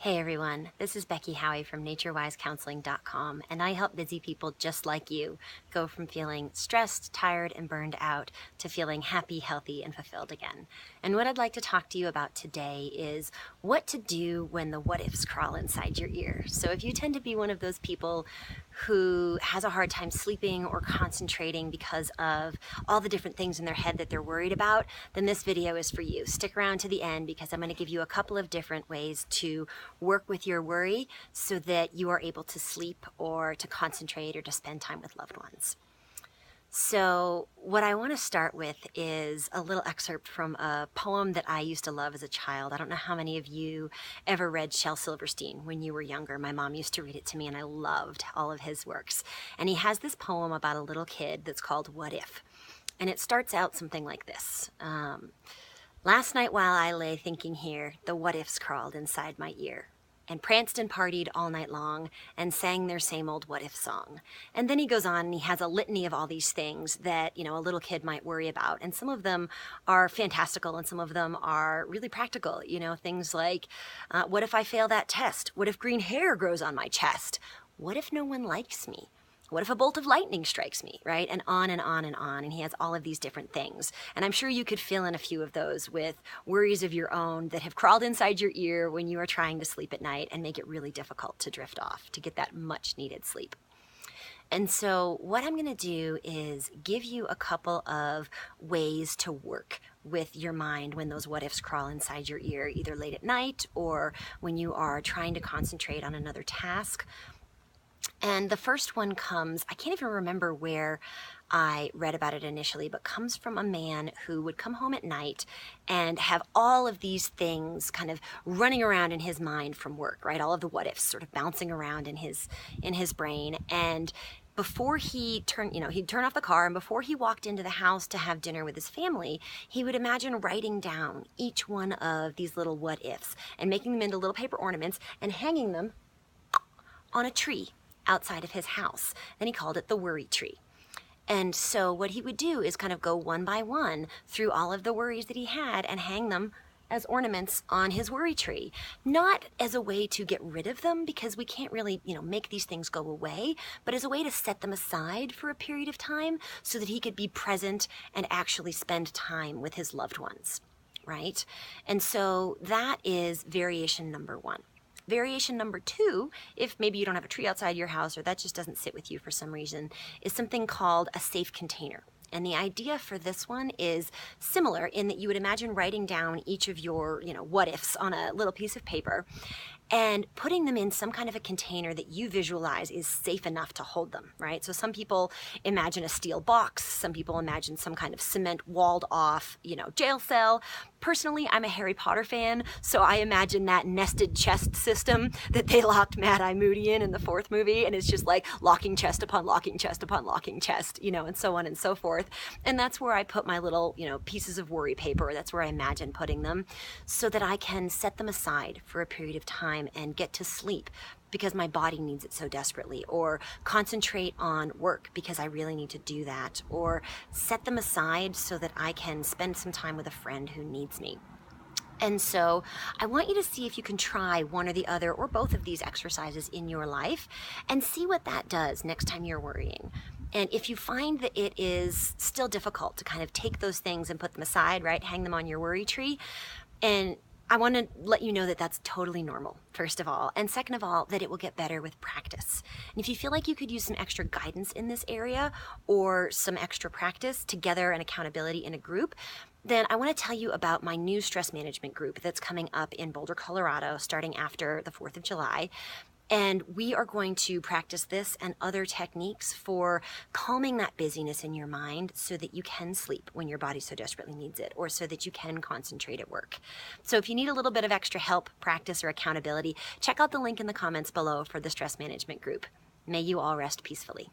Hey everyone, this is Becky Howie from NatureWiseCounseling.com, and I help busy people just like you go from feeling stressed, tired, and burned out to feeling happy, healthy, and fulfilled again. And what I'd like to talk to you about today is what to do when the what-ifs crawl inside your ear. So if you tend to be one of those people who has a hard time sleeping or concentrating because of all the different things in their head that they're worried about, then this video is for you. Stick around to the end because I'm going to give you a couple of different ways to work with your worry so that you are able to sleep or to concentrate or to spend time with loved ones. So what I want to start with is a little excerpt from a poem that I used to love as a child. I don't know how many of you ever read Shel Silverstein when you were younger. My mom used to read it to me and I loved all of his works. And he has this poem about a little kid that's called What If? And it starts out something like this. Last night while I lay thinking here, the what ifs crawled inside my ear and pranced and partied all night long and sang their same old what if song. And then he goes on and he has a litany of all these things that, a little kid might worry about. And some of them are fantastical and some of them are really practical. Things like, what if I fail that test? What if green hair grows on my chest? What if no one likes me? What if a bolt of lightning strikes me, right? And on and on and on. And he has all of these different things. And I'm sure you could fill in a few of those with worries of your own that have crawled inside your ear when you are trying to sleep at night and make it really difficult to drift off, to get that much needed sleep. And so what I'm going to do is give you a couple of ways to work with your mind when those what ifs crawl inside your ear, either late at night or when you are trying to concentrate on another task. And the first one comes, I can't even remember where I read about it initially, but comes from a man who would come home at night and have all of these things kind of running around in his mind from work, right? All of the what ifs sort of bouncing around in his brain. And before he'd turn off the car, and before he walked into the house to have dinner with his family, he would imagine writing down each one of these little what ifs and making them into little paper ornaments and hanging them on a tree outside of his house. Then he called it the worry tree. And so what he would do is kind of go one by one through all of the worries that he had and hang them as ornaments on his worry tree. Not as a way to get rid of them, because we can't really, make these things go away, but as a way to set them aside for a period of time so that he could be present and actually spend time with his loved ones, right? And so that is variation number one. Variation number two, if maybe you don't have a tree outside your house or that just doesn't sit with you for some reason, is something called a safe container. And the idea for this one is similar in that you would imagine writing down each of your, what ifs on a little piece of paper and putting them in some kind of a container that you visualize is safe enough to hold them, right? So some people imagine a steel box. Some people imagine some kind of cement walled off, jail cell. Personally, I'm a Harry Potter fan, so I imagine that nested chest system that they locked Mad Eye Moody in the fourth movie, and it's just like locking chest upon locking chest upon locking chest, and so on and so forth. And that's where I put my little, pieces of worry paper. That's where I imagine putting them so that I can set them aside for a period of time and get to sleep because my body needs it so desperately, or concentrate on work because I really need to do that, or set them aside so that I can spend some time with a friend who needs me. And so I want you to see if you can try one or the other or both of these exercises in your life and see what that does next time you're worrying. And if you find that it is still difficult to kind of take those things and put them aside, right, hang them on your worry tree, and I want to let you know that that's totally normal, first of all. And second of all, that it will get better with practice. And if you feel like you could use some extra guidance in this area or some extra practice together and accountability in a group, then I want to tell you about my new stress management group that's coming up in Boulder, Colorado, starting after the 4th of July. And we are going to practice this and other techniques for calming that busyness in your mind so that you can sleep when your body so desperately needs it, or so that you can concentrate at work. So if you need a little bit of extra help, practice, or accountability, check out the link in the comments below for the stress management group. May you all rest peacefully.